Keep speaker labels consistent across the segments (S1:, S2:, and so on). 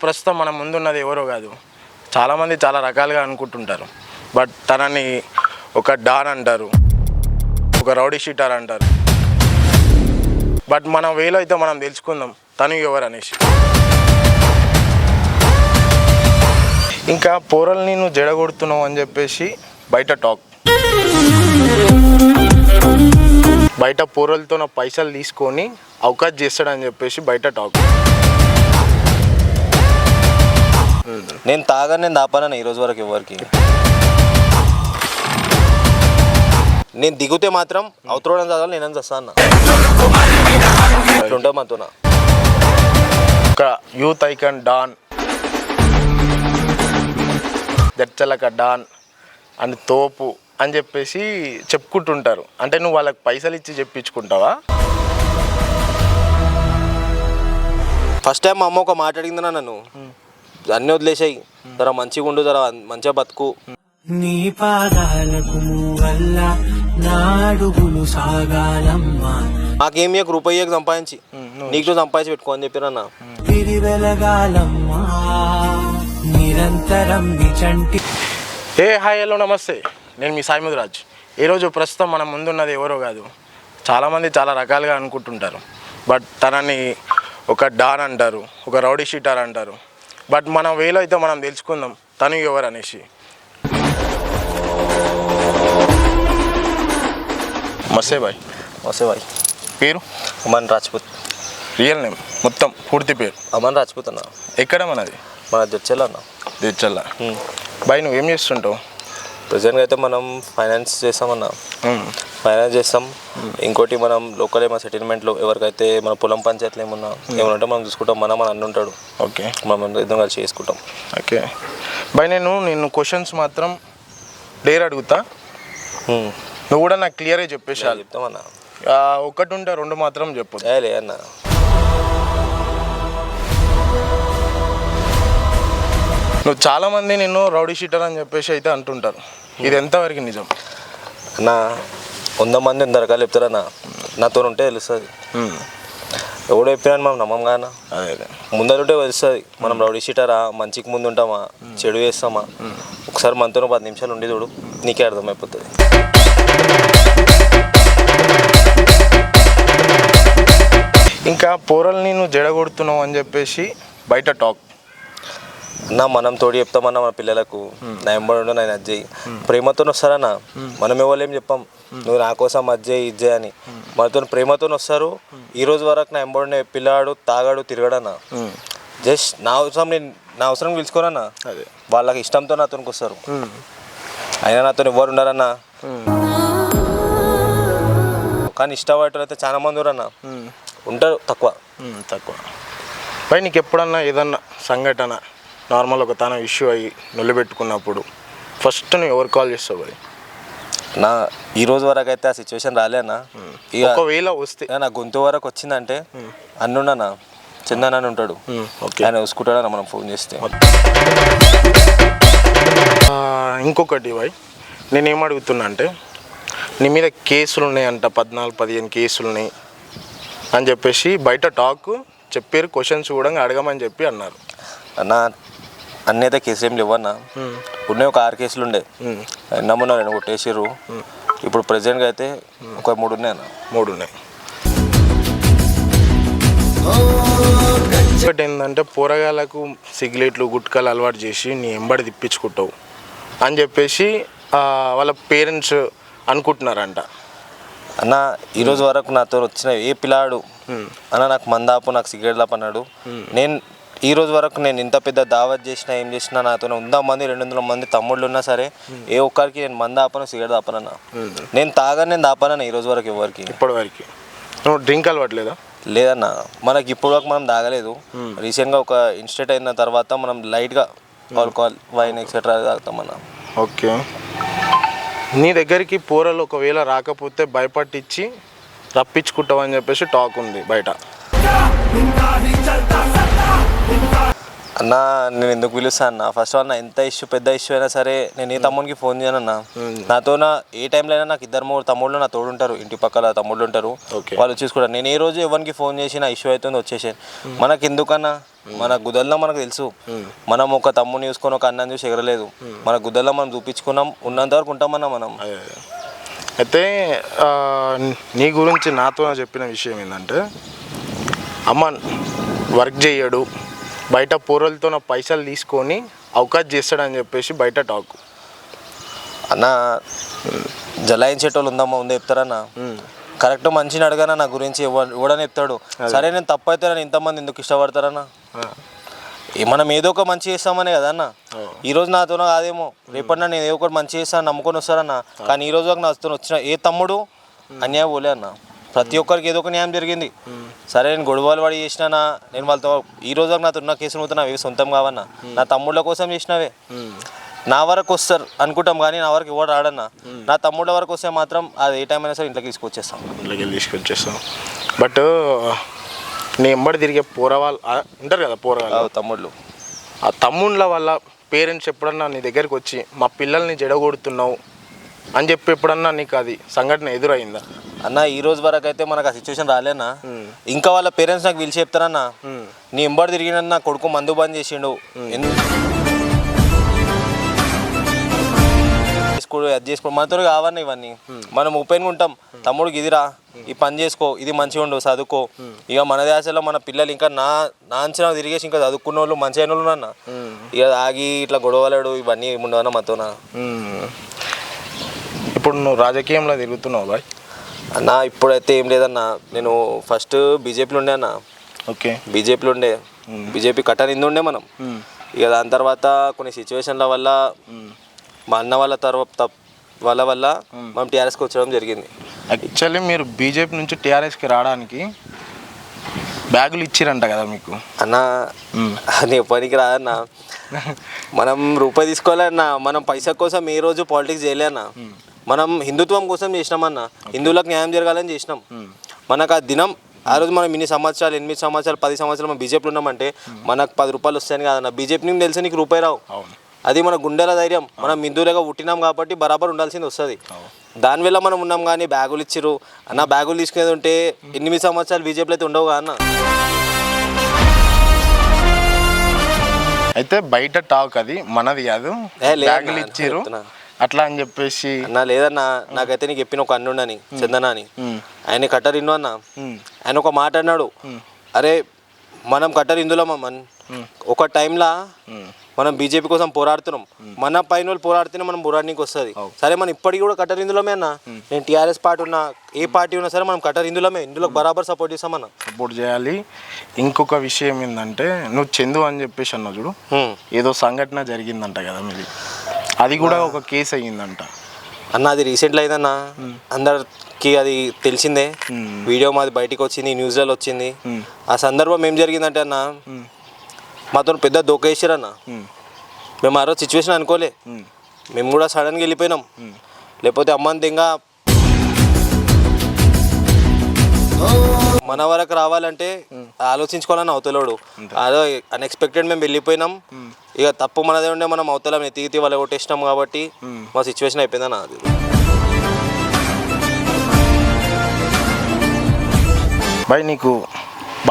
S1: ప్రస్తుతం మన ముందున్నది ఎవరో కాదు, చాలామంది చాలా రకాలుగా అనుకుంటుంటారు. బట్ తనని ఒక డాన్ అంటారు, ఒక రౌడీ షీటర్ అంటారు. బట్ మన వేలో అయితే మనం తెలుసుకుందాం తను ఎవరు అనేసి. ఇంకా పోరల్ని నువ్వు జడగొడుతున్నావు అని చెప్పేసి బయట టాక్. బయట పోరలతో నా పైసలు తీసుకొని అవకాశం చేస్తాడని చెప్పేసి బయట టాక్.
S2: నేను తాగాను, నేను దాపాను ఈరోజు వరకు ఎవరికి. నేను దిగుతే మాత్రం అవతరోడని చదవాలి, నేనని చస్తాను. అట్లుంటే మాతో
S1: ఒక యూత్ ఐకాన్ డాన్, దచ్చలక డాన్ అని తోపు అని చెప్పేసి చెప్పుకుంటుంటారు. అంటే నువ్వు వాళ్ళకి పైసలు ఇచ్చి చెప్పించుకుంటావా?
S2: ఫస్ట్ టైం మా అమ్మ ఒక మాట అడిగిందన్నా, నన్ను అన్నీ వదిలేసాయి, జర మంచిగా ఉండు, జర మంచిగా బతుకు. నీ పాదాలకు వల్ల నాడుగులు సాగాలమ్మా, నాకేం ఒక రూపాయి సంపాదించి నీకు సంపాదించి పెట్టుకో అని చెప్పిరన్నా. నిరంతరం
S1: ఏ హాయ్ హలో నమస్తే, నేను మీ సాయి ముదిరాజ్. ఈరోజు ప్రస్తుతం మన ముందున్నది ఎవరో కాదు, చాలామంది చాలా రకాలుగా అనుకుంటుంటారు. బట్ తనని ఒక డాన్ అంటారు, ఒక రౌడీ షీటర్ అంటారు. బట్ మన వేలో అయితే మనం తెలుసుకుందాం తను ఎవరు అనేసి. మసే బాయ్.
S2: మసే బాయ్.
S1: పేరు?
S2: అమన్ రాజ్పూత్.
S1: రియల్ నేమ్ మొత్తం పూర్తి పేరు?
S2: అమన్ రాజ్పూత్ అన్న.
S1: ఎక్కడ మనది?
S2: మన జడ్చల్ల అన్న.
S1: జడ్చల్ల. బాయ్ నువ్వు ఏం చేస్తుంటావు?
S2: ప్రజెంట్గా అయితే మనం ఫైనాన్స్ చేస్తామన్నా, ఫైనాన్స్ చేస్తాం. ఇంకోటి మనం లోకల్ ఏమైనా సెటిల్మెంట్లో ఎవరికైతే మన పొలం పంచాయతీలు ఏమన్నా ఉంటే మనం చూసుకుంటాం. మన అన్న ఉంటాడు,
S1: ఓకే,
S2: మనం ఇద్దరం కలిసి చేసుకుంటాం.
S1: Okay bye. నేను క్వశ్చన్స్ మాత్రం డేర్ అడుగుతా, నువ్వు కూడా నాకు క్లియర్గా చెప్పేసి
S2: చెప్తామన్నా.
S1: ఒకటి ఉంటే రెండు మాత్రం చెప్పు.
S2: లే అన్న.
S1: నువ్వు చాలామంది నిన్ను రౌడీ షీటర్ అని చెప్పేసి అయితే అంటుంటారు, ఇది ఎంతవరకు నిజం?
S2: అన్న 100 మంది 100 రకాలు చెప్తారన్న, నాతో ఉంటే తెలుస్తుంది. ఎవడో చెప్పినా మనం నమ్మం కానా,
S1: అదే
S2: ముందరుంటే తెలుస్తుంది మనం రౌడీ షీటరా, మంచికి ముందు ఉంటామా, చెడు చేస్తామా. ఒకసారి మనతో 10 నిమిషాలు ఉండి చూడు, నీకే అర్థమైపోతుంది.
S1: ఇంకా పోరల్ని నువ్వు జడగొడుతున్నావు అని చెప్పేసి బయట టాక్.
S2: నా మనం తోడు చెప్తామన్నా మన పిల్లలకు, నా ఎంబడి నేను అజ్జయ్యి ప్రేమతో వస్తారన్నా. మనం ఎవరు చెప్పాం నువ్వు నా కోసం అజ్జయ్యి ఇజ్జయ్ అని, మనతో ప్రేమతో వస్తారు. ఈ రోజు వరకు నా ఎంబడినే పిల్లాడు తాగాడు తిరగడన్నా, జస్ట్ నా అవసరం పిలుచుకోరన్నా.
S1: అదే
S2: వాళ్ళకి ఇష్టంతో నాతోనికి వస్తారు. అయినా నాతో ఎవరు ఉండారన్నా, కానీ ఇష్టపడేటోళ్ళు అయితే చాలా మంది ఉన్నారన్నా, ఉంటారు తక్కువ.
S1: పై నీకు ఎప్పుడన్నా ఏదన్నా సంఘటన నార్మల్ ఒక తన ఇష్యూ అయ్యి నిలబెట్టుకున్నప్పుడు ఫస్ట్ నువ్వు ఎవరు కాల్ చేస్తావు? అది
S2: నా ఈ రోజు వరకు అయితే ఆ సిచ్యువేషన్ రాలేనా.
S1: ఒకవేళ వస్తే
S2: నా గొంతు వరకు వచ్చిందంటే అన్నున్నా చందన్ అని ఉంటాడు, ఆయన చూసుకుంటాడన్నా మనం ఫోన్ చేస్తే.
S1: ఇంకొకటి బాయ్, నేనేం అడుగుతున్నా అంటే నీ మీద కేసులు ఉన్నాయంట, 14-15 కేసులు ఉన్నాయి అని చెప్పేసి బయట టాక్ చెప్పారు. క్వశ్చన్స్ కూడా అడగమని చెప్పి అన్నారు.
S2: అన్న అన్నీ అయితే కేసులు ఏం లేవన్నా, ఉన్నాయి ఒక 6 కేసులు ఉండే, నమ్మున్నా నేను కొట్టేసారు. ఇప్పుడు ప్రజెంట్గా అయితే ఒక 3 ఉన్నాయి అన్న.
S1: 3 ఉన్నాయి. ఒకటి ఏంటంటే పోరగాళ్ళకు సిగరెట్లు గుట్కాలు అలవాటు చేసి నీ ఎంబడి తిప్పించుకుంటావు అని చెప్పేసి వాళ్ళ పేరెంట్స్ అనుకుంటున్నారంట.
S2: అన్న ఈరోజు వరకు నాతో వచ్చిన ఏ పిల్లాడు అన్న నాకు మందాపు నాకు సిగరెట్ లాప్ అన్నాడు. నేను ఈ రోజు వరకు నేను ఇంత పెద్ద దావత్ చేసినా ఏం చేసినా నాతో 100 మంది 200 మంది తమ్ముళ్ళు ఉన్నా సరే ఏ ఒక్కరికి నేను మంద ఆపను సిగరెట్ దాపనన్నా. నేను తాగాను, నేను దాపానన్నా ఈ రోజు వరకు ఎవరికి.
S1: ఇప్పటివరకు నువ్వు డ్రింక్ అలవాట్లేదా?
S2: లేదన్నా, మనకి ఇప్పుడు వరకు మనం తాగలేదు. రీసెంట్గా ఒక ఇన్స్టెంట్ అయిన తర్వాత మనం లైట్గా ఆల్కహాల్ వైన్ ఎక్సెట్రా తాగుతామన్నా.
S1: ఓకే, నీ దగ్గరికి పోరలు ఒకవేళ రాకపోతే భయపట్టించి రప్పించుకుంటావని చెప్పేసి టాక్ ఉంది బయట.
S2: అన్న నేను ఎందుకు పిలుస్తా అన్న, ఫస్ట్ ఆఫ్ ఆల్ నా ఎంత ఇష్యూ పెద్ద ఇష్యూ అయినా సరే నేను ఏ తమ్మునికి ఫోన్ చేయను అన్న. నాతో ఏ టైంలో అయినా నాకు 2-3 తమ్ముళ్ళు నా తోడు ఉంటారు, ఇంటి పక్కల తమ్ముళ్ళు ఉంటారు, వాళ్ళు చూసుకుంటారు. నేను ఏ రోజు ఎవరికి ఫోన్ చేసి నా ఇష్యూ అవుతుంది వచ్చేసాను. మనకి ఎందుకన్నా, మన గుదల్లో మనకు తెలుసు, మనం ఒక తమ్ముని చూసుకొని ఒక అన్నని చూసి ఎగరలేదు. మన గుదల్లో మనం చూపించుకున్నాం, ఉన్నంత వరకు ఉంటామన్నా మనం.
S1: అయితే నీ గురించి నాతో చెప్పిన విషయం ఏంటంటే, అమ్మ వర్క్ చేయడు, బయట పూరలతో పైసలు తీసుకొని అవకాశం చేస్తాడని చెప్పేసి బయట టాక్.
S2: అన్న జలాయించేటోళ్ళు ఉందమ్మా, ఉందే చెప్తారన్నా. కరెక్ట్ మంచిని అడగానా నా గురించి ఎవడని చెప్తాడు. సరే నేను తప్పు అయితే నన్ను ఇంతమంది ఎందుకు ఇష్టపడతారన్నా? మనం ఏదో ఒక మంచి చేస్తామనే కదా అన్న. ఈరోజు నాతో కాదేమో, రేపటి నేను ఏదో ఒకటి మంచి చేస్తాను నమ్ముకొని వస్తారన్న. కానీ ఈరోజు నాతో వచ్చిన ఏ తమ్ముడు అన్యాయం పోలే అన్న. ప్రతి ఒక్కరికి ఏదో ఒక న్యాయం జరిగింది. సరే నేను గొడవలు పడి చేసినా, నేను వాళ్ళతో ఈ రోజు నాతో ఉన్న కేసులు పోతున్నా అవి సొంతం కావన్నా, నా తమ్ముళ్ళ కోసం చేసినవే. నా వరకు వస్తారు అనుకుంటాం కానీ నా వరకు ఎవరు రాడన్నా. నా తమ్ముళ్ళ వరకు వస్తే మాత్రం అది ఏ టైం అయినా సరే ఇంట్లోకి
S1: తీసుకొచ్చేస్తాం. బట్ నీ ఎంబడి తిరిగే పోరవాళ్ళు ఉంటారు కదా, పోరవాళ్ళు
S2: తమ్ముళ్ళు,
S1: ఆ తమ్ముళ్ళ వల్ల పేరెంట్స్ ఎప్పుడన్నా నీ దగ్గరికి వచ్చి మా పిల్లల్ని జడగొడుతున్నావు అని చెప్పి ఎప్పుడన్నా నీకు అది సంఘటన ఎదురైందా
S2: అన్న? ఈ రోజు వరకు అయితే మనకు ఆ సిచ్యువేషన్ రాలేనా. ఇంకా వాళ్ళ పేరెంట్స్ నాకు పిలిచి చెప్తారన్నా, నీ ఎంబడి తిరిగిన నా కొడుకు మందు బంద్ చేసిండు, అది చేసుకో మనతో కావన్నా ఇవన్నీ. మనం ఓపెన్గా ఉంటాం, తమ్ముడికి ఇదిరా, ఈ పని చేసుకో, ఇది మంచిగా ఉండు, చదువుకో. ఇక మన దేశంలో మన పిల్లలు ఇంకా నా అంచనా తిరిగేసి ఇంకా చదువుకున్న వాళ్ళు మంచి అయిన వాళ్ళు అన్న. ఇక ఆగి ఇట్లా గొడవలాడు ఇవన్నీ ఉండవన్నా మనతోనా.
S1: ఇప్పుడు నువ్వు రాజకీయంలో తిరుగుతున్నావు బాయ్
S2: అన్న? ఇప్పుడైతే ఏం లేదన్నా, నేను ఫస్ట్ బీజేపీలో ఉండే అన్న.
S1: ఓకే,
S2: బీజేపీలో ఉండే, బీజేపీ కట్టనింది ఉండే మనం. ఇక దాని తర్వాత కొన్ని సిచ్యువేషన్ల వల్ల మా అన్న వాళ్ళ వల్ల మనం టీఆర్ఎస్కి వచ్చడం జరిగింది.
S1: యాక్చువల్లీ మీరు బీజేపీ నుంచి టీఆర్ఎస్కి రావడానికి బ్యాగులు ఇచ్చిరంట కదా మీకు
S2: అన్న? అది పనికి రాదన్న. మనం రూపాయి తీసుకోవాలన్న, మనం పైసా కోసం ఏ రోజు పాలిటిక్స్ చేయలేదన్న. మనం హిందుత్వం కోసం చేసినామన్న, హిందువులకు న్యాయం జరగాలని చేసినాం. మనకు ఆ దినం ఆ రోజు మనం ఇన్ని సంవత్సరాలు 8 సంవత్సరాలు 10 సంవత్సరాలు మనం బీజేపీలో ఉన్నామంటే మనకు 10 రూపాయలు వస్తాయని కాదన్న. బీజేపీ నీకు తెలిసి నీకు రూపాయి రావు, అది మన గుండెల ధైర్యం. మనం హిందువులుగా పుట్టినాం కాబట్టి బరాబర్ ఉండాల్సింది వస్తుంది. దానివల్ల మనం ఉన్నాం. కానీ బ్యాగులు ఇచ్చిరు అన్న, బ్యాగులు తీసుకునేది ఉంటే 8 సంవత్సరాలు బీజేపీలో అయితే ఉండవు అన్న.
S1: అయితే బయట టాక్ అది మనది కాదు, బ్యాగులు ఇచ్చిరు అట్లా అని చెప్పేసి
S2: అన్న. లేదన్నా, నాకైతే నీకు చెప్పిన ఒక అన్న ఉండని చందన అని, ఆయన కట్టర్ ఇన్ను అన్న. ఆయన ఒక మాట అన్నాడు, అరే మనం కట్టర్ ఇందులో ఒక టైంలో మనం బీజేపీ కోసం పోరాడుతున్నాం, మన పైన వాళ్ళు పోరాడితేనే మనం పోరాడడానికి వస్తుంది. సరే మనం ఇప్పటికీ కూడా కట్టర్ ఇందులోమే అన్న. నేను టీఆర్ఎస్ పార్టీ ఉన్నా, ఏ పార్టీ ఉన్నా సరే మనం కట్టర్ ఇందులోమే, ఇందులో బరాబర్ సపోర్ట్ చేస్తామన్న,
S1: సపోర్ట్ చేయాలి. ఇంకొక విషయం ఏంటంటే, నువ్వు చందు అని చెప్పేసి అన్నావు చూడు, ఏదో సంఘటన జరిగిందంట కదా మీది, అది కూడా ఒక కేసు అయ్యిందంట
S2: అన్న. అది రీసెంట్లో అయిందన్న, అందరికి అది తెలిసిందే. వీడియో మాది బయటికి వచ్చింది, న్యూస్లలో వచ్చింది. ఆ సందర్భం ఏం జరిగిందంటే అన్న, మాతో పెద్ద దోకేసారన్న. మేము ఆ రోజు సిచ్యువేషన్ అనుకోలే, మేము కూడా సడన్గా వెళ్ళిపోయినాం. లేకపోతే అమ్మంది ఇంకా మన వరకు రావాలంటే ఆలోచించుకోవాలని అవతలోడు. అదో అన్ఎక్స్పెక్టెడ్ మేము వెళ్ళిపోయినాం. ఇక తప్పు మనదే ఉండే, మనం అవతల ఎత్తికి వాళ్ళు కొట్టేసినాం కాబట్టి మా సిచ్యువేషన్ అయిపోయిందన్న. అది
S1: బాయ్, నీకు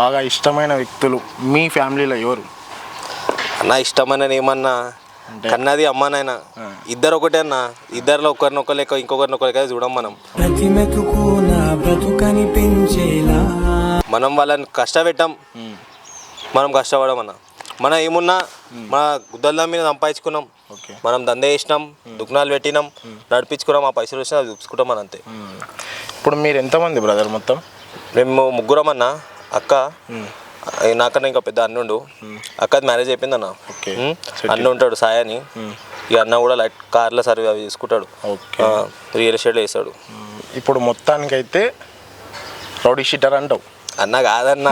S1: బాగా ఇష్టమైన వ్యక్తులు మీ ఫ్యామిలీలో ఎవరు
S2: అన్న? ఇష్టమైన ఏమన్నా కన్నది అమ్మ నాయన, ఇద్దరు ఒకటే అన్న. ఇద్దరిలో ఒకరినొకరు లెక్క ఇంకొకరిని ఒకరి చూడం మనం. మనం వాళ్ళని కష్టపెట్టాం, మనం కష్టపడం అన్న. మనం ఏమున్నా మన గుద్దల మీద సంపాదించుకున్నాం, మనం దందే చేసినాం, దుకాణాలు పెట్టినాం, నడిపించుకున్నాం, ఆ పైసలు వచ్చినా అది చూసుకుంటాం అని అంతే.
S1: ఇప్పుడు మీరు ఎంతమంది బ్రదర్ మొత్తం?
S2: మేము 3 అన్న. అక్క, నాకన్నా ఇంకా పెద్ద అన్నుండు, అక్కది మ్యారేజ్ అయిపోయింది అన్న. అన్న ఉంటాడు సాయి అని, ఇక అన్న కూడా లైట్ కార్ల సర్వీస్ అవి తీసుకుంటాడు, రియల్ ఎస్టేట్లో వేస్తాడు.
S1: ఇప్పుడు మొత్తానికైతే రౌడీ షీటర్ అంటావు
S2: అన్న? కాదన్న,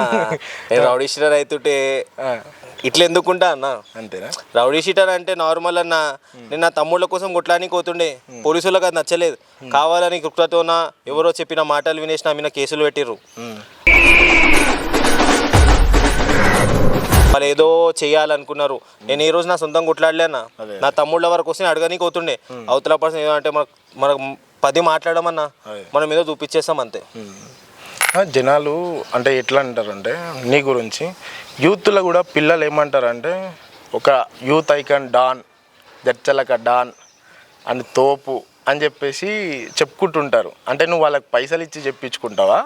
S2: నేను రౌడీ షీటర్ అవుతుంటే ఇట్లా ఎందుకుంటా అన్న?
S1: అంతేనా?
S2: రౌడీ షీటర్ అంటే నార్మల్ అన్న. నేను నా తమ్ముళ్ళ కోసం కొట్లానికి పోతుండే, పోలీసులకు అది నచ్చలేదు. కావాలని కృతతోన ఎవరో చెప్పిన మాటలు వినేసి నా మీద కేసులు పెట్టిర్రు. వాళ్ళు ఏదో చేయాలనుకున్నారు. నేను ఈ రోజు నా సొంతం కొట్లాడలేనా, నా తమ్ముళ్ళ వరకు వస్తే అడగనీకి పోతుండే. అవతల పర్సన్ ఏదో అంటే మనకు 10 మాట్లాడమన్నా మనం ఏదో చూపించేస్తాం అంతే.
S1: జనాలు అంటే ఎట్లా అంటారంటే నీ గురించి యూత్లో కూడా పిల్లలు ఏమంటారంటే ఒక యూత్ ఐకాన్ డాన్, జడ్చలక డాన్ అని తోపు అని చెప్పేసి చెప్పుకుంటుంటారు. అంటే నువ్వు వాళ్ళకి పైసలు ఇచ్చి చెప్పించుకుంటావా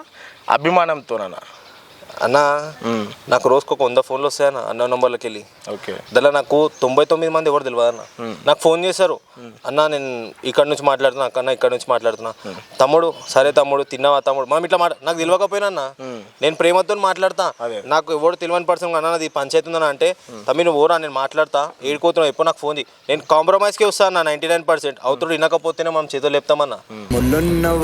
S1: అభిమానంతోనన్నా?
S2: అన్న నాకు రోజుకు ఒక 100 ఫోన్లు వస్తాయన్న అన్న నంబర్లోకి వెళ్ళి.
S1: ఓకే.
S2: దానిలో నాకు 99 మంది ఎవరు తెలియదు అన్న. నాకు ఫోన్ చేశారు, అన్న నేను ఇక్కడ నుంచి మాట్లాడుతున్నా, అన్న ఇక్కడ నుంచి మాట్లాడుతున్నా. తమ్ముడు సరే తమ్ముడు తిన్నావా తమ్ముడు, మనం ఇట్లా నాకు తెలియకపోయినా అన్న నేను ప్రేమతో మాట్లాడతా. నాకు ఎవరు తెలియని పర్సన్ అన్న అది పంచాయతీ ఉందన్న అంటే తమ్మి నువ్వు ఓరా నేను మాట్లాడతా ఏడుకోతున్నావు ఎప్పుడు నాకు ఫోన్ చేయి, నేను కాంప్రమైజ్కి వస్తాను అన్న 99%. అవుతుడు వినకపోతేనే మనం చేతులు లేపుతామన్నా.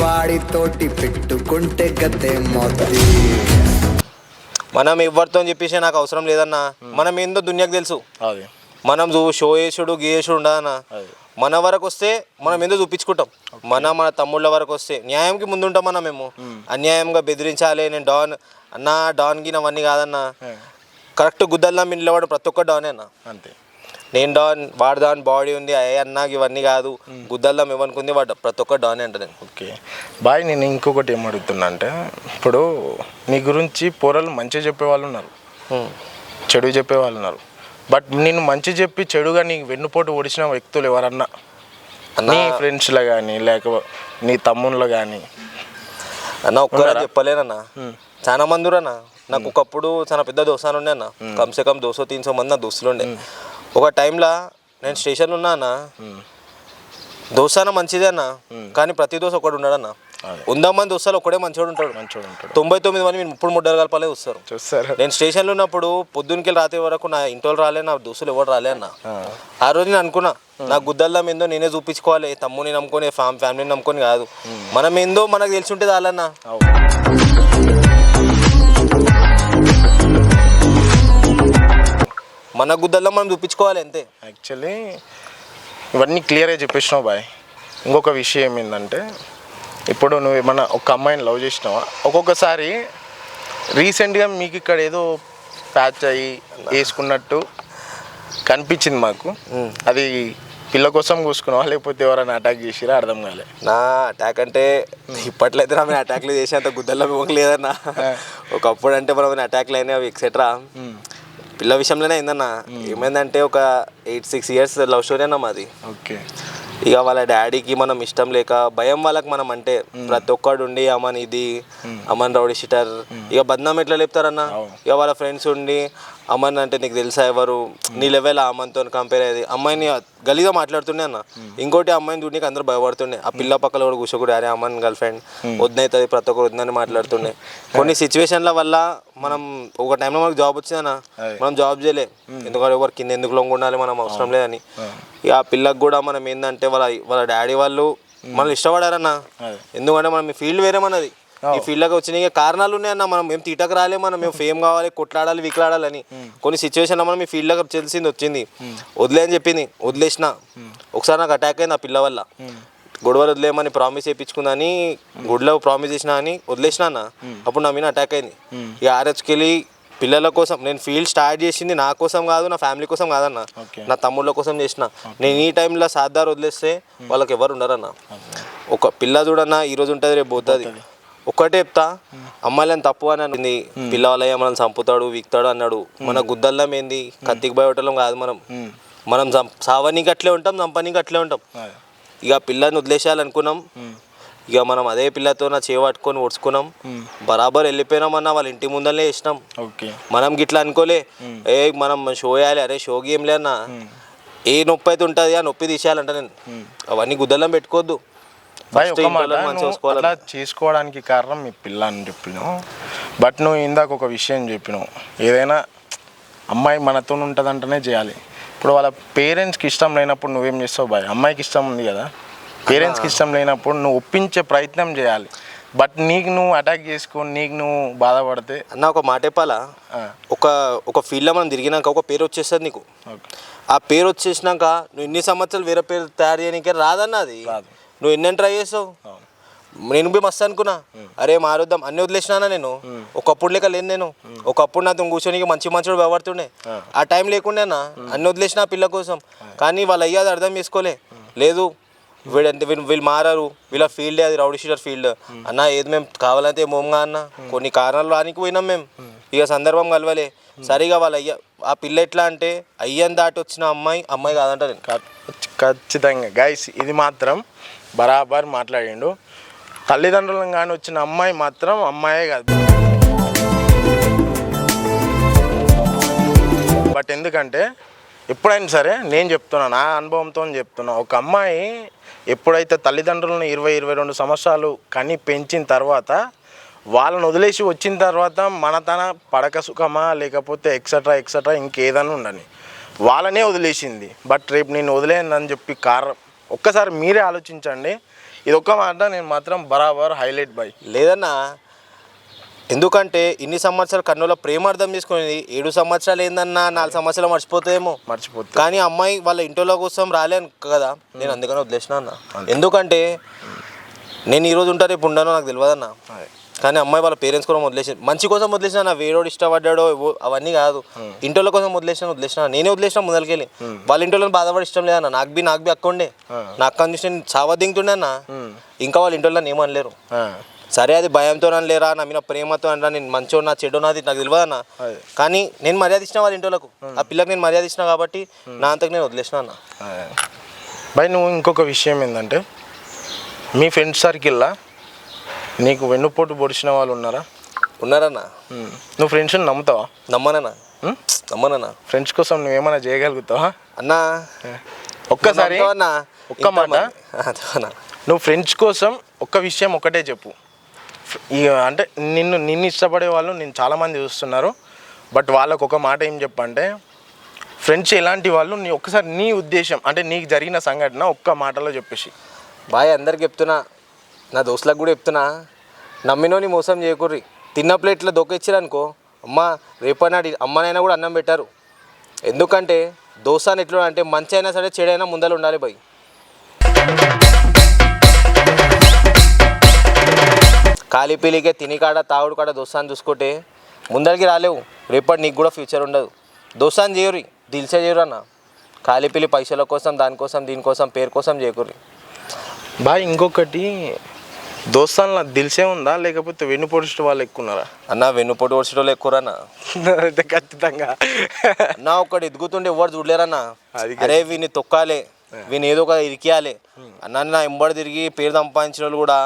S3: వాడితోటి పెట్టుకుంటే గతే మొత్తం
S2: మనం ఎవరితో చెప్పేసి నాకు అవసరం లేదన్నా. మనం ఏందో దునియాకు తెలుసు. మనం షో వేసుడు గీయేసుడు ఉండదన్న. మన వరకు వస్తే మనం ఏందో చూపించుకుంటాం. మన తమ్ముళ్ళ వరకు వస్తే న్యాయంకి ముందుంటామన్నా. మేము అన్యాయంగా బెదిరించాలి నేను డాన్ అన్న డాన్కి అవన్నీ కాదన్నా. కరెక్ట్ గుద్దల్లా నిలబడి ప్రతి ఒక్క డానే అన్న. అంతే. నేను డాన్ వాడు డాన్ బాడీ ఉంది అన్నాకి ఇవన్నీ కాదు గుద్దల్దాం ఇవ్వనుకుంది వాడు ప్రతి ఒక్క డాన్ అంట నేను.
S1: ఓకే బాయ్, నేను ఇంకొకటి ఏమడుగుతున్నా అంటే ఇప్పుడు నీ గురించి పోరలు మంచి చెప్పేవాళ్ళు ఉన్నారు, చెడు చెప్పేవాళ్ళు ఉన్నారు. బట్ నేను మంచి చెప్పి చెడుగా నీకు వెన్నుపోటు ఓడిచిన వ్యక్తులు ఎవరన్నా నీ ఫ్రెండ్స్లో కానీ లేకపోతే నీ తమ్ముళ్ళు కానీ?
S2: అన్న ఒక్కరా చెప్పలేనన్నా, చాలా మంది అన్న. నాకు ఒకప్పుడు చాలా పెద్ద దోస్తాను ఉండే అన్న, కమ్సే కమ్ 200-300 మంది నా దోస్తులు ఉండే. ఒక టైంలో నేను స్టేషన్లో ఉన్నా అన్న. దోస్తాన మంచిదే అన్న, కానీ ప్రతి దోశ ఒకటి ఉన్నాడన్న. 100 మంది దోస్తాలు ఒకటే మంచోడు ఉంటాడు. 99 మంది మీరు ముప్పుడు ముడ్డలు కలపాలే వస్తారు. నేను స్టేషన్లో ఉన్నప్పుడు పొద్దున్నకి రాత్రి వరకు నా ఇంట్లో రాలే, నా దోస్తులు ఎవరు రాలే అన్న. ఆ రోజు నేను అనుకున్నా నా గుద్దల్లం ఏందో నేనే చూపించుకోవాలి, తమ్ముని నమ్ముకొని ఫ్యామిలీని నమ్ముకొని కాదు. మనం ఏందో మనకు తెలిసి ఉంటుంది వాళ్ళన్న. మన గుద్దల్లో మనం చూపించుకోవాలి అంతే.
S1: యాక్చువల్లీ ఇవన్నీ క్లియర్గా చెప్పేసినావు బాయ్. ఇంకొక విషయం ఏంటంటే ఇప్పుడు నువ్వు ఏమన్నా ఒక అమ్మాయిని లవ్ చేసినావా? ఒక్కొక్కసారి రీసెంట్గా మీకు ఇక్కడ ఏదో ప్యాచ్ అయ్యి వేసుకున్నట్టు కనిపించింది మాకు. అది పిల్ల కోసం కూసుకున్నావా లేకపోతే ఎవరైనా అటాక్ చేసిరా? అర్థం కాలే.
S2: నా అటాక్ అంటే ఇప్పట్లో అయితే నా అటాక్లు చేసేంత గుద్దల్లో ఇవ్వలేదన్నా. ఒకప్పుడు అంటే మనం అటాక్లు అయినాయి అవి ఎక్సెట్రా. పిల్ల విషయంలోనే అయిందన్న. ఏమైందంటే ఒక 8-6 ఇయర్స్ లవ్ స్టోరీ అన్న మాది.
S1: ఓకే.
S2: ఇక వాళ్ళ డాడీకి మనం ఇష్టం లేక భయం వాళ్ళకి మనం అంటే ప్రతి ఒక్కడు ఉండి అమ్మని ఇది అమ్మని రౌడీ షీటర్ ఇక బద్నాం ఎట్లా లేపుతారన్న. ఇక వాళ్ళ ఫ్రెండ్స్ ఉండి అమ్మని అంటే నీకు తెలుసా ఎవరు నీ లెవెల్ అమ్మతో కంపేర్ అయ్యేది. అమ్మాయిని గలీగా మాట్లాడుతుండే అన్న. ఇంకోటి అమ్మాయిని చూడడానికి అందరూ భయపడుతుండే. ఆ పిల్ల పక్కల కూడా కూర్చోకూడదు, అరే అమ్మని గర్ల్ ఫ్రెండ్ వద్దవుతుంది ప్రతి ఒక్కరు వద్దని మాట్లాడుతుండే. కొన్ని సిచ్యువేషన్ల వల్ల మనం ఒక టైంలో మనకు జాబ్ వచ్చిందన్న, మనం జాబ్ చేయలే. ఎందుకంటే ఎవరు కింద ఎందుకు లొంగ ఉండాలి, మనం అవసరం లేదని. ఇక ఆ పిల్లకి కూడా మనం ఏంటంటే వాళ్ళ డాడీ వాళ్ళు మనల్ని ఇష్టపడారన్న. ఎందుకంటే మనం ఈ ఫీల్డ్ వేరే మనది. ఈ ఫీల్డ్లోకి వచ్చిన కారణాలు ఉన్నాయన్న. మనం మేము తీటకు రాలే, మనం మేము ఫేమ్ కావాలి, కొట్లాడాలి, వికలాడాలని. కొన్ని సిచ్యువేషన్లో మనం ఈ ఫీల్డ్లోకి తెలిసింది వచ్చింది వదిలే అని చెప్పింది, వదిలేసిన. ఒకసారి నాకు అటాక్ అయింది ఆ పిల్ల వల్ల. గొడవలు వదిలేయమని ప్రామిస్ చేయించుకుందని గుడిలో ప్రామిస్ చేసిన అని వదిలేసిన అన్న. అప్పుడు నా మీద అటాక్ అయింది. ఇక ఆర్హెచ్కి వెళ్ళి పిల్లల కోసం నేను ఫీల్డ్ స్టార్ట్ చేసింది నా కోసం కాదు, నా ఫ్యామిలీ కోసం కాదన్న, నా తమ్ముళ్ళ కోసం చేసిన. నేను ఈ టైంలో సాధారణ వదిలేస్తే వాళ్ళకి ఎవరు ఉండరన్న. ఒక పిల్ల చూడన్నా ఈరోజు ఉంటుంది రేపు పోతుంది. ఒక్కటే చెప్తా, అమ్మాయిలని తప్పు అని అనింది. పిల్లవాళ్ళయ్య మనల్ని చంపుతాడు వీక్తాడు అన్నాడు. మన గుద్దల్లం ఏంది కత్తికి భయపడటం కాదు. మనం సావనీకి అట్లే ఉంటాం, చంపనీకి అట్లే ఉంటాం. ఇక పిల్లని వదిలేసేయాలనుకున్నాం. ఇక మనం అదే పిల్లతో నా చేపట్టుకొని ఒడుచుకున్నాం. బరాబర్ వెళ్ళిపోయినామన్నా, వాళ్ళ ఇంటి ముందరనే వేసినాం. మనం గిట్లా అనుకోలే మనం షో వేయాలి, అరే షోకి ఏం లేదన్నా. ఏ నొప్పి అయితే ఉంటుంది ఆ నొప్పి తీసేయాలంట. నేను అవన్నీ గుద్దల్లం పెట్టుకోవద్దు.
S1: అలా చేసుకోవడానికి కారణం మీ పిల్ల అని చెప్పినావు. బట్ నువ్వు ఇందాక ఒక విషయం చెప్పినావు, ఏదైనా అమ్మాయి మనతో ఉంటుందంటేనే చేయాలి. ఇప్పుడు వాళ్ళ పేరెంట్స్కి ఇష్టం లేనప్పుడు నువ్వేం చేస్తావు బాయ్? అమ్మాయికి ఇష్టం ఉంది కదా, పేరెంట్స్కి ఇష్టం లేనప్పుడు నువ్వు ఒప్పించే ప్రయత్నం చేయాలి. బట్ నీకు నువ్వు అటాక్ చేసుకొని నీకు నువ్వు బాధపడితే
S2: అన్న ఒక మాట చెప్పాలా, ఒక ఫీల్డ్లో మనం తిరిగినాక ఒక పేరు వచ్చేస్తుంది నీకు. ఆ పేరు వచ్చేసినాక నువ్వు ఇన్ని సంవత్సరాలు వేరే పేరు తయారు చేయడానికి రాదన్న. అది నువ్వు ఎన్ని ట్రై చేస్తావు. నేను పోయి మస్తు అనుకున్నా, అరే మారుద్దాం అన్ని వదిలేసినా నేను. ఒకప్పుడు లేక లేదు నేను. ఒకప్పుడు నాతో కూర్చొని మంచి మంచి వ్యవహడుతుండే, ఆ టైం లేకుండా అన్న అన్ని వదిలేసిన ఆ పిల్ల కోసం. కానీ వాళ్ళు అయ్యాది అర్థం చేసుకోలే, లేదు వీళ్ళు మారారు, వీళ్ళ ఫీల్డే అది రౌడీ షీటర్ ఫీల్డ్ అన్న. ఏది మేము కావాలంటే మోమ్గా అన్న, కొన్ని కారణాలు రానికి పోయినాం మేము, ఇక సందర్భం కలవలే. సరిగా వాళ్ళు అయ్యా ఆ పిల్ల ఎట్లా అంటే అయ్యని దాటి వచ్చిన అమ్మాయి కాదంట నేను.
S1: ఖచ్చితంగా గైస్ ఇది మాత్రం బరాబర్ మాట్లాడిండు. తల్లిదండ్రులను కానీ వచ్చిన అమ్మాయి మాత్రం అమ్మాయే కాదు. బట్ ఎందుకంటే ఎప్పుడైనా సరే నేను చెప్తున్నా, నా అనుభవంతో చెప్తున్నా, ఒక అమ్మాయి ఎప్పుడైతే తల్లిదండ్రులను 20-22 సంవత్సరాలు కని పెంచిన తర్వాత వాళ్ళని వదిలేసి వచ్చిన తర్వాత తన పడక సుఖమా లేకపోతే ఎక్సెట్రా ఇంకేదైనా ఉండని వాళ్ళనే వదిలేసింది. బట్ రేపు నేను వదిలేనని చెప్పి ఒక్కసారి మీరే ఆలోచించండి. ఇది ఒక్క మాట నేను మాత్రం బరాబర్ హైలైట్ బై
S2: లేదన్నా. ఎందుకంటే ఇన్ని సంవత్సరాలు కన్నుల ప్రేమ అర్థం చేసుకునేది 7 సంవత్సరాలు ఏందన్నా, 4 సంవత్సరాలు మర్చిపోతాయేమో. కానీ అమ్మాయి వాళ్ళ ఇంట్లో కోసం రాలేను కదా, నేను అందుకని వదిలేసిన అన్న. ఎందుకంటే నేను ఈరోజు ఉంటా రేపు ఉండను నాకు తెలియదన్నా. కానీ అమ్మాయి వాళ్ళ పేరెంట్స్ కోసం వదిలేసి మంచి కోసం వదిలేసిన నా, వేరేవాడు ఇష్టపడ్డాడో అవన్నీ కాదు, ఇంట్లో కోసం వదిలేసిన నేనే వదిలేసిన ముందరికెళ్ళి. వాళ్ళ ఇంట్లో బాధపడి ఇష్టం లేదన్న, నాకు బి అక్క ఉండే, నా అక్క చూసి నేను చావా దింగుతుండే అన్న. ఇంకా వాళ్ళ ఇంట్లో నన్ను ఏమనలేరు. సరే అది భయంతో లేరా, నా మీద ప్రేమతో అనరా, నేను మంచో నా చెడు నాది నాకు తెలియదన్న. కానీ నేను మర్యాద ఇచ్చిన వాళ్ళ ఇంట్లోకి, ఆ పిల్లకి నేను మర్యాద ఇచ్చిన కాబట్టి నా అంతకు నేను వదిలేసిన అన్న.
S1: బై నువ్వు ఇంకొక విషయం ఏంటంటే మీ ఫ్రెండ్స్ సర్కిల్లా నీకు వెన్నుపోటు పొడిచిన వాళ్ళు
S2: ఉన్నారన్నా.
S1: నువ్వు ఫ్రెండ్స్ని నమ్ముతావా?
S2: నమ్మనన్నా.
S1: ఫ్రెండ్స్ కోసం నువ్వేమైనా చేయగలుగుతావా
S2: అన్నా?
S1: ఒక్కసారి ఒక్క మాట, నువ్వు ఫ్రెండ్స్ కోసం ఒక్క విషయం ఒకటే చెప్పు. అంటే నిన్ను ఇష్టపడే వాళ్ళు నేను చాలామంది చూస్తున్నారు. బట్ వాళ్ళకు ఒక మాట ఏం చెప్పంటే, ఫ్రెండ్స్ ఎలాంటి వాళ్ళు ఒక్కసారి నీ ఉద్దేశం అంటే నీకు జరిగిన సంఘటన ఒక్క మాటలో చెప్పేసి.
S2: బాయ్ అందరికి చెప్తున్నా, నా దోస్తులకు కూడా చెప్తున్నా, నమ్మినోని మోసం చేయకూర్రి. తిన్న ప్లేట్లో దొక్కిచ్చిరనుకో అమ్మ రేపనాడు అమ్మనైనా కూడా అన్నం పెట్టారు. ఎందుకంటే దోస్తాను ఎట్లా అంటే మంచి అయినా సరే చెడైనా ముందర ఉండాలి బాయ్. ఖాళీ పీలికే తిని కాడ తాగుడు కాడ దోస్తాను చూసుకుంటే ముందరికి రాలేవు, రేపటి నీకు కూడా ఫ్యూచర్ ఉండదు. దోస్తాను చేయరు, దిల్సే చేయరు అన్న. ఖాళీ పీలి పైసల కోసం దానికోసం దీనికోసం పేరు కోసం చేయకూర్రి
S1: బాయ్. ఇంకొకటి, దోస్తాన్ల దిల్సే ఉందా లేకపోతే వెన్నుపొడిచిన వాళ్ళు ఎక్కువ ఉన్నారా
S2: అన్న? వెన్నుపోటు పొడిచిన వాళ్ళు ఎక్కువరన్నా.
S1: అయితే ఖచ్చితంగా
S2: నా ఒక్కటి ఎదుగుతుండే ఎవరు చూడలేరన్నా. అరే వీని తొక్కాలే, వీని ఏదో ఒక ఇరికియాలి అన్న. నా ఎంబడి తిరిగి పేరు సంపాదించిన వాళ్ళు కూడా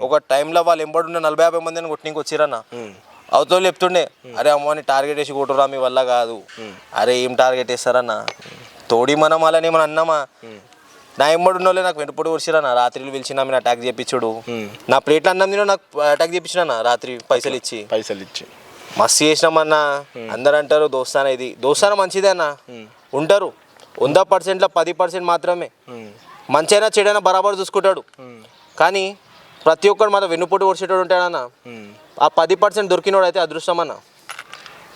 S2: ఒక టైంలో వాళ్ళు ఎంబడి ఉండే 40-50 మందిని కొట్టినకి వచ్చిరన్న. అవతల చెప్తుండే, అరే అమ్మని టార్గెట్ వేసి కొట్టురా మీ వల్ల కాదు. అరే ఏం టార్గెట్ వేస్తారన్న? తోడి మనం అలానే మనం అన్నామా? నా ఎంబడి ఉన్న వాళ్ళే నాకు వెంటపొడి వచ్చిరన్న. రాత్రిలు పిలిచిన మీరు అటాక్ చేయించుడు, నా ప్లేట్లు అన్నం తినో నాకు అటాక్ చేయించిన రాత్రి పైసలు ఇచ్చి మస్తు చేసినామన్నా. అందరు అంటారు దోస్తాన, ఇది దోస్తాన మంచిదే అన్న. ఉంటారు 100%లో 10% మాత్రమే మంచి అయినా చెడైనా బరాబర్ చూసుకుంటాడు. కానీ ప్రతి ఒక్కరు మన వెన్నుపోటు వచ్చేటోడు ఉంటాడన్న. ఆ 10% దొరికినోడు అయితే అదృష్టం అన్న.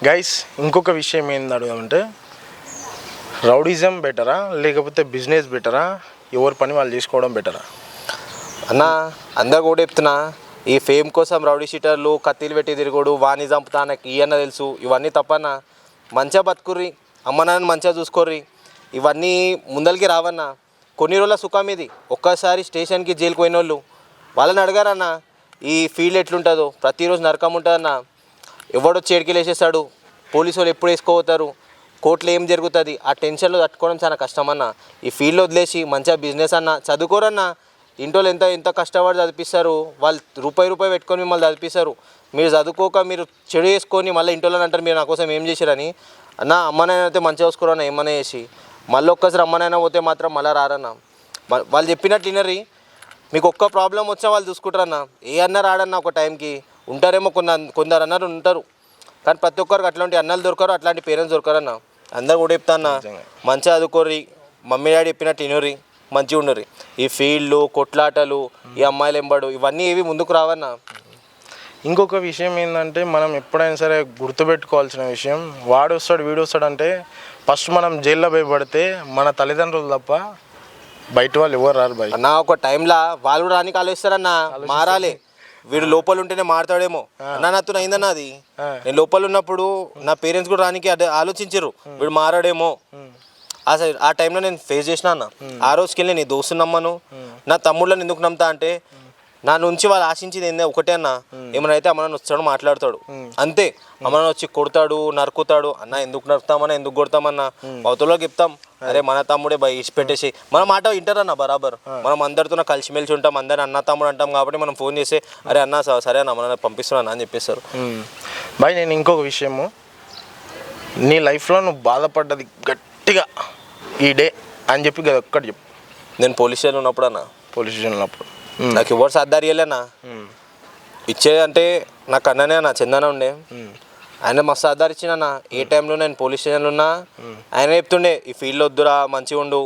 S1: గైస్ ఇంకొక విషయం ఏంది అడుగుదామంటే, రౌడిజం బెటరా లేకపోతే బిజినెస్ బెటరా, ఎవరి పని వాళ్ళు చేసుకోవడం బెటరా
S2: అన్న? అందరు కూడా చెప్తున్నా, ఈ ఫేమ్ కోసం రౌడీ షీటర్లు కత్తిలు పెట్టి తిరుగుడు, వాణి చంపుతా నాకు ఈ అన్న తెలుసు, ఇవన్నీ తప్పన్న. మంచిగా బతుకుర్రి, అమ్మ నాన్న మంచిగా చూసుకోర్రి, ఇవన్నీ ముందరికి రావన్నా. కొన్ని రోజుల సుఖం ఇది. ఒక్కసారి స్టేషన్కి జైలుకి పోయిన వాళ్ళు వాళ్ళని అడగారన్న ఈ ఫీల్డ్ ఎట్లుంటుందో. ప్రతిరోజు నరకం ఉంటుందన్న. ఎవడో చేడికి వేసేస్తాడు, పోలీసు వాళ్ళు ఎప్పుడు వేసుకోపోతారు, కోర్టులో ఏం జరుగుతుంది, ఆ టెన్షన్లో తట్టుకోవడం చాలా కష్టమన్న. ఈ ఫీల్డ్ వదిలేసి మంచిగా బిజినెస్ అన్న చదువుకోరన్న. ఇంట్లో ఎంత కష్టపడి చదివిస్తారు, వాళ్ళు రూపాయి పెట్టుకొని మిమ్మల్ని చదివిస్తారు. మీరు చదువుకోక మీరు చెడు చేసుకొని మళ్ళీ ఇంట్లో అంటారు మీరు నా కోసం ఏం చేశారని. అన్న అమ్మనైనా అయితే మంచిగా చూసుకోరన్న, ఏమన్నా చేసి మళ్ళీ ఒక్కసారి అమ్మనైనా పోతే మాత్రం మళ్ళీ రారన్న. వాళ్ళు చెప్పినట్లు వినరి. మీకు ఒక్క ప్రాబ్లం వచ్చినా వాళ్ళు చూసుకుంటారన్న. ఏ అన్న రాడన్న. ఒక టైంకి ఉంటారేమో కొందరు అన్నారు ఉంటారు, కానీ ప్రతి ఒక్కరికి అట్లాంటి అన్నలు దొరకరు, అట్లాంటి పేరెంట్స్ దొరకరన్న. అందరు కూడా చెప్తా అన్న, మంచిగా చదువుకోర్రి, మమ్మీ డాడీ చెప్పినట్టు వినరి, మంచిగా ఉండరు. ఈ ఫీల్డ్లు కొట్లాటలు ఈ అమ్మాయిలు ఎంబడు ఇవన్నీ ఏవి ముందుకు రావన్న.
S1: ఇంకొక విషయం ఏంటంటే, మనం ఎప్పుడైనా సరే గుర్తుపెట్టుకోవాల్సిన విషయం, వాడు వస్తాడు వీడు వస్తాడు అంటే ఫస్ట్ మనం జైల్లో పోయి పడితే మన తల్లిదండ్రులు తప్ప బయట వాళ్ళు ఎవరు రారు బాయ్.
S2: అన్న ఒక టైంలో వాళ్ళు కూడా రానికి ఆలోచిస్తారన్న, మారాలి. వీడు లోపల ఉంటేనే మారుతాడేమో అన్న, నాతో అయిందన్న అది. నేను లోపల ఉన్నప్పుడు నా పేరెంట్స్ కూడా రానికి ఆలోచించారు, వీడు మారాడేమో. అసలు ఆ టైంలో నేను ఫేస్ చేసిన అన్న. ఆ రోజుకి వెళ్ళి నీ దోస్తు నమ్మను, నా తమ్ముళ్ళని ఎందుకు నమ్ముతా అంటే నా నుంచి వాళ్ళు ఆశించింది ఏందే ఒకటే అన్న, ఏమైనా అయితే అమ్మని వచ్చాడు మాట్లాడతాడు అంతే. అమ్మని వచ్చి కొడతాడు, నరుకుతాడు. అన్న ఎందుకు నరుకుతామన్నా, ఎందుకు కొడతామన్నా, అవతలో చెప్తాం, అరే మన తమ్ముడే బై ఇచ్చి పెట్టేసి మన మాట వింటారన్న బరాబర్. మనం అందరితో కలిసిమెలిసి ఉంటాం, అందరిని అన్న తమ్ముడు అంటాం కాబట్టి మనం ఫోన్ చేసి అరే అన్న సరే అన్న మన పంపిస్తున్నాను అని చెప్పేస్తారు.
S1: బాయ్ నేను ఇంకొక విషయము, నీ లైఫ్లో నువ్వు బాధపడ్డది గట్టిగా ఈ డే అని చెప్పి కదా ఒక్కటి చెప్పు.
S2: నేను పోలీస్ స్టేషన్ ఉన్నప్పుడు అన్న,
S1: పోలీస్ స్టేషన్ ఉన్నప్పుడు
S2: నాకు ఎవరు సర్దార్ ఇవ్వలేనా ఇచ్చేదంటే నాకు అన్ననే అన్న, చందన ఉండే, ఆయన మస్తు సర్దార్ ఇచ్చిన. ఏ టైంలో నేను పోలీస్ స్టేషన్లో ఉన్నా ఆయన చెప్తుండే ఈ ఫీల్డ్లో వద్దురా, మంచిగా ఉండు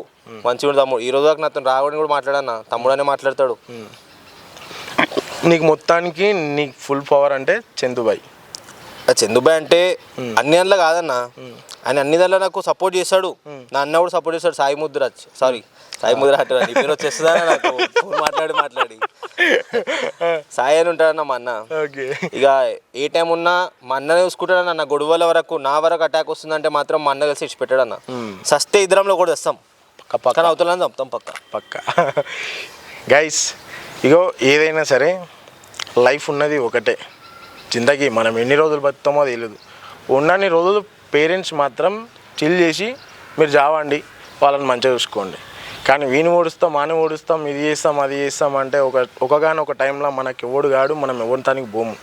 S2: తమ్ముడు. ఈ రోజు దాకా నాతో రావని కూడా మాట్లాడన్నా, తమ్ముడనే మాట్లాడతాడు.
S1: నీకు మొత్తానికి నీకు ఫుల్ పవర్ అంటే చందుబాయ్.
S2: చందుబాయ్ అంటే అన్ని దాంట్లో కాదన్న, ఆయన అన్ని దాంట్లో నాకు సపోర్ట్ చేస్తాడు. నా అన్న కూడా సపోర్ట్ చేస్తాడు. సాయి ముద్రాజ్ నీ పేరు వచ్చేస్తుందా నాకు ఫోన్ మాట్లాడి సాయి అని ఉంటాడన్న మా అన్న. ఇక ఏ టైం ఉన్నా మా అన్ననే చూసుకుంటాడన్న. నా గొడవల వరకు నా వరకు అటాక్ వస్తుందంటే మాత్రం మా అన్న కలిసి ఇచ్చి పెట్టాడన్న. సస్తే ఇద్దరంలో కూడా తెస్తాం, కానీ అవుతుందని చంపుతాం పక్క.
S1: గైస్ ఇగో ఏదైనా సరే లైఫ్ ఉన్నది ఒకటే, జిందగీ మనం ఎన్ని రోజులు బతుకుతామో తెలియదు. ఉన్నన్ని రోజులు పేరెంట్స్ మాత్రం చిల్ చేసి మీరు జావండి, వాళ్ళని మంచిగా చూసుకోండి. కానీ వీని ఓడుస్తాం, మాని ఓడుస్తాం, ఇది చేస్తాం అది చేస్తాం అంటే ఒకగానొక టైంలో మనకి ఎవడు కాడు, మనం ఎవరితానికి పోము.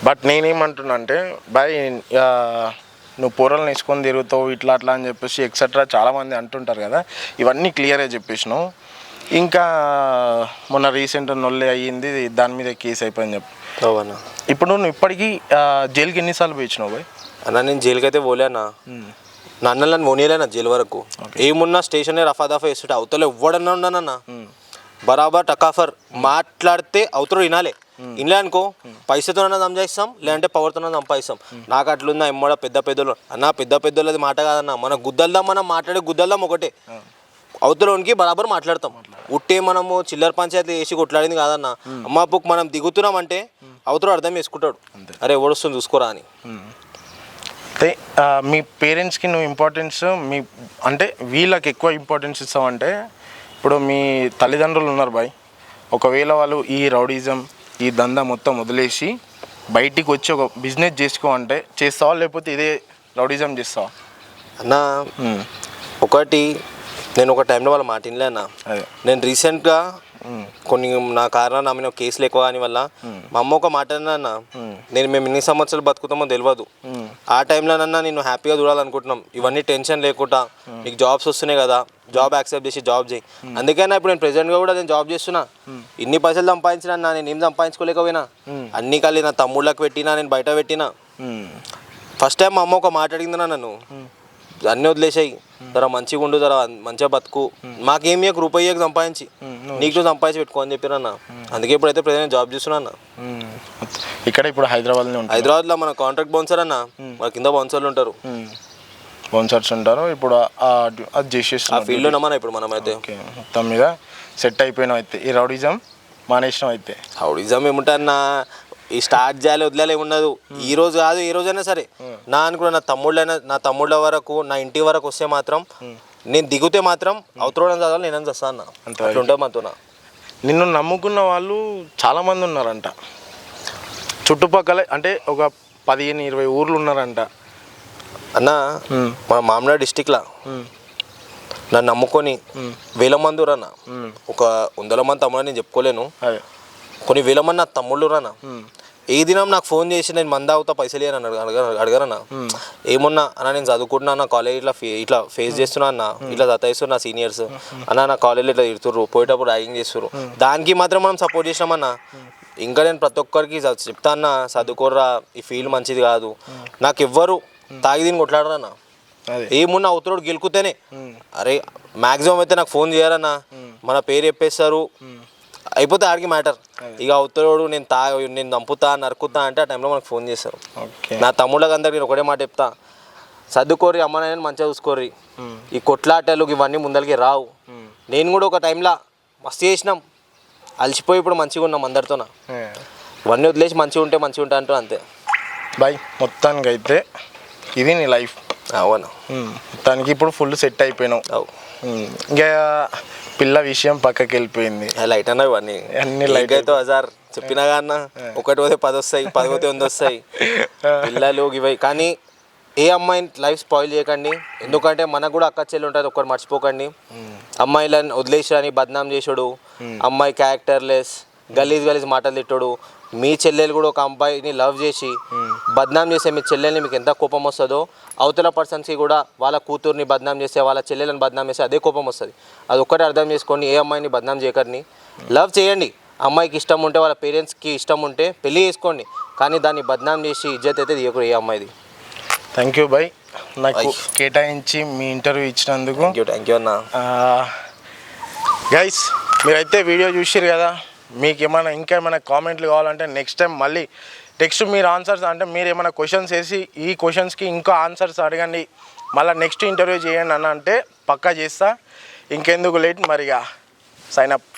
S1: బట్ నేనేమంటున్నా అంటే బాయ్ నువ్వు పొరలను వేసుకొని తిరుగుతావు ఇట్లా అట్లా అని చెప్పేసి ఎక్సెట్రా చాలామంది అంటుంటారు కదా, ఇవన్నీ క్లియర్గా చెప్పేసినావు. ఇంకా మొన్న రీసెంట్ నొల్లే అయ్యింది, దాని మీద కేసు అయిపోయింది చెప్పు. ఇప్పుడు నువ్వు ఇప్పటికీ జైలుకి ఎన్నిసార్లు పోయినావు బాయ్?
S2: అన్న నేను జైలుకి అయితే పోలేనా, నా అన్న నన్ను పోనీలేనా జైలు వరకు. ఏమున్నా స్టేషన్ రఫా దఫా వేస్తుంటే అవతల ఎవ్వడన్నా ఉండనన్న, బరాబర్ టకాఫర్ మాట్లాడితే అవతల వినాలే. ఇన్లే అనుకో పైసతోనన్నా సంపాదిస్తాం, లేదంటే పవర్తోనే సంపాదిస్తాం. నాకు అట్లుందా ఎమ్మడ పెద్దోళ్ళు అన్న, పెద్దోళ్ళది మాట కాదన్న, మన గుద్దల్దాం, మనం మాట్లాడే గుద్దల్దాం ఒకటే. అవతలోనికి బరాబర్ మాట్లాడతాం, ఉట్టే మనము చిల్లర పంచాయతీ వేసి కొట్లాడింది కాదన్న. అమ్మ బుక్ మనం దిగుతున్నామంటే అవతల అర్థం చేసుకుంటాడు, అరే ఎవడొస్తుంది చూసుకోరా అని.
S1: అయితే మీ పేరెంట్స్కి నువ్వు ఇంపార్టెన్స్ అంటే వీళ్ళకి ఎక్కువ ఇంపార్టెన్స్ ఇస్తావంటే, ఇప్పుడు మీ తల్లిదండ్రులు ఉన్నారు బాయ్, ఒకవేళ వాళ్ళు ఈ రౌడీజం ఈ దందా మొత్తం వదిలేసి బయటికి వచ్చి ఒక బిజినెస్ చేసుకోవంటే చేస్తావా, లేకపోతే ఇదే రౌడీజం చేస్తావా?
S2: అన్న ఒకటి నేను ఒక టైంలో వాళ్ళ మాట వినలే అన్న. నేను రీసెంట్గా కొన్ని నా కారణాలు నా మీద కేసులు ఎక్కువ కాని వల్ల మా అమ్మ ఒక మాట అన్న, మేము ఎన్ని సంవత్సరాలు బతుకుతామో తెలియదు, ఆ టైంలోనన్నా నేను హ్యాపీగా చూడాలనుకుంటున్నాం, ఇవన్నీ టెన్షన్ లేకుండా నీకు జాబ్స్ వస్తున్నాయి కదా, జాబ్ యాక్సెప్ట్ చేసి జాబ్ చేయి. అందుకైనా ఇప్పుడు నేను ప్రెజెంట్గా కూడా నేను జాబ్ చేస్తున్నా. ఇన్ని పైసలు సంపాదించినా నేను ఏం సంపాదించుకోలేకపోయినా, అన్ని కలిసి నా తమ్ముళ్ళకి పెట్టినా, నేను బయట పెట్టినా. ఫస్ట్ టైం మా అమ్మ ఒక మాట అడిగిందన్నా, నన్ను అన్నీ వదిలేసాయి, జర మంచిగా ఉండు, జర మంచిగా బతుకు, మాకేం రూపాయి సంపాదించి నీకు సంపాదించి పెట్టుకో అని చెప్పిరన్న. అందుకే ఇప్పుడైతే ప్రజెంట్ జాబ్ చేస్తున్నా అన్న.
S1: ఇక్కడ ఇప్పుడు
S2: హైదరాబాద్లో మన కాంట్రాక్ట్ బౌన్సర్ అన్న, మన కింద బౌన్సర్లు ఉంటారు,
S1: బౌన్సర్స్ ఉంటారు. ఇప్పుడు అది చేసేసి
S2: ఆ ఫీల్డ్లో ఉన్నామన్నా ఇప్పుడు మనం అయితే.
S1: మొత్తం మీద సెట్ అయిపోయినావు అయితే, ఈ రౌడీజం మానేసినాం అయితే.
S2: రౌడీజం ఏముంటాయన్న, ఈ స్టార్ట్ చేయాలి వదిలేలే ఉండదు. ఈ రోజు కాదు ఏ రోజైనా సరే నా అనుకున్న నా తమ్ముళ్ళ వరకు నా ఇంటి వరకు వస్తే మాత్రం నేను దిగితే మాత్రం అవతరం చదవాలి, నేను చస్తా అన్న. అట్లుంటే మాతో
S1: నిన్ను నమ్ముకున్న వాళ్ళు చాలామంది ఉన్నారంట చుట్టుపక్కల, అంటే ఒక 15-20 ఊర్లు ఉన్నారంట
S2: అన్న. మన మామనాడు డిస్టిక్లో నన్ను నమ్ముకొని వేల మంది రన్న, ఒక 100 మంది తమ్ముడు నేను చెప్పుకోలేను, కొన్ని వేల మంది నా తమ్ముళ్ళు రానా. ఏ దినం నాకు ఫోన్ చేసి నేను మంద అవుతా పైసలు అని అడగరన్నా. ఏమున్నా అన్న నేను చదువుకుంటున్నా అన్న, కాలేజ్ ఇట్లా ఫేస్ చేస్తున్నా అన్న, ఇట్లా సతాయిస్తున్నా నా సీనియర్స్ అన్న, నా కాలేజీలో ఇట్లా తిడుతుర్రు, పోయేటప్పుడు ర్యాగింగ్ చేస్తుర్రు, దానికి మాత్రం మనం సపోర్ట్ చేసినామన్నా. ఇంకా నేను ప్రతి ఒక్కరికి చెప్తా అన్న, చదువుకోర్రా, ఈ ఫీల్డ్ మంచిది కాదు. నాకు ఎవ్వరు తాగి దీన్ని కొట్లాడరన్నా, ఏమున్నా అవతలోడు గెలుకుతేనే. అరే మ్యాక్సిమం అయితే నాకు ఫోన్ చేయరన్నా, మన పేరు చెప్పేస్తారు, అయిపోతే ఆడికి మ్యాటర్. ఇక అవతలోడు నేను చంపుతా నరుకుతా అంటే ఆ టైంలో మనకు ఫోన్ చేస్తారు. నా తమ్ముళ్ళకి అందరికి నేను ఒకటే మాట చెప్తా, చదువుకోరి, అమ్మ నాయనని మంచిగా చూసుకోర్రి, ఈ కొట్లాటలు ఇవన్నీ ముందరికి రావు. నేను కూడా ఒక టైంలో మస్తు చేసినాం, అలసిపోయి ఇప్పుడు మంచిగా ఉన్నాం అందరితోన. ఇవన్నీ వదిలేసి మంచిగా ఉంటా అంటూ అంతే.
S1: బాయ్ మొత్తానికి అయితే ఇది నీ లైఫ్.
S2: అవును,
S1: మొత్తానికి ఇప్పుడు ఫుల్ సెట్ అయిపోయినావు.
S2: అవు
S1: ఇంకా పిల్ల విషయం పక్కకి వెళ్ళిపోయింది.
S2: లైట్ అన్న ఇవన్నీ
S1: అన్ని లైట్
S2: అయితే హజార్ చెప్పినా అన్న, ఒకటి పోతే 10 వస్తాయి, 10 పోతే 100 వస్తాయి పిల్లలు ఇవి. కానీ ఏ అమ్మాయిని లైఫ్ స్పాయిల్ చేయకండి, ఎందుకంటే మనకు కూడా అక్క చెల్లి ఉంటుంది, ఒక్కటి మర్చిపోకండి. అమ్మాయిలను వదిలేసారని బద్నాం చేసాడు, అమ్మాయి క్యారెక్టర్లెస్ గలీజ్ మాటలు తిట్టాడు. మీ చెల్లెలు కూడా ఒక అబ్బాయిని లవ్ చేసి బద్నాం చేసే మీ చెల్లెల్ని మీకు ఎంత కోపం వస్తుందో, అవతల పర్సన్స్కి కూడా వాళ్ళ కూతుర్ని బద్నాం చేస్తే, వాళ్ళ చెల్లెలను బద్నాం చేస్తే అదే కోపం వస్తుంది. అది ఒక్కటే అర్థం చేసుకోండి, ఏ అమ్మాయిని బద్నాం చేయకండి, లవ్ చేయండి. అమ్మాయికి ఇష్టం ఉంటే, వాళ్ళ పేరెంట్స్కి ఇష్టం ఉంటే పెళ్ళి చేసుకోండి, కానీ దాన్ని బద్నాం చేసి ఇజ్జత్ అయితే తీయకూడదు ఏ అమ్మాయిది.
S1: థ్యాంక్ యూ బాయ్, నాకు కేటాయించి మీ ఇంటర్వ్యూ ఇచ్చినందుకు.
S2: థ్యాంక్ యూ అన్న.
S1: గైస్ మీరైతే వీడియో చూసిరు కదా, మీకు ఇంకేమైనా కామెంట్లు కావాలంటే నెక్స్ట్ టైం మళ్ళీ మీరు ఆన్సర్స్ అంటే మీరు ఏమైనా క్వశ్చన్స్ వేసి ఈ క్వశ్చన్స్కి ఇంకా ఆన్సర్స్ అడగండి, మళ్ళీ నెక్స్ట్ ఇంటర్వ్యూ చేయండి అంటే పక్కా చేస్తా. ఇంకెందుకు లేట్, మరిగా సైన్ అప్.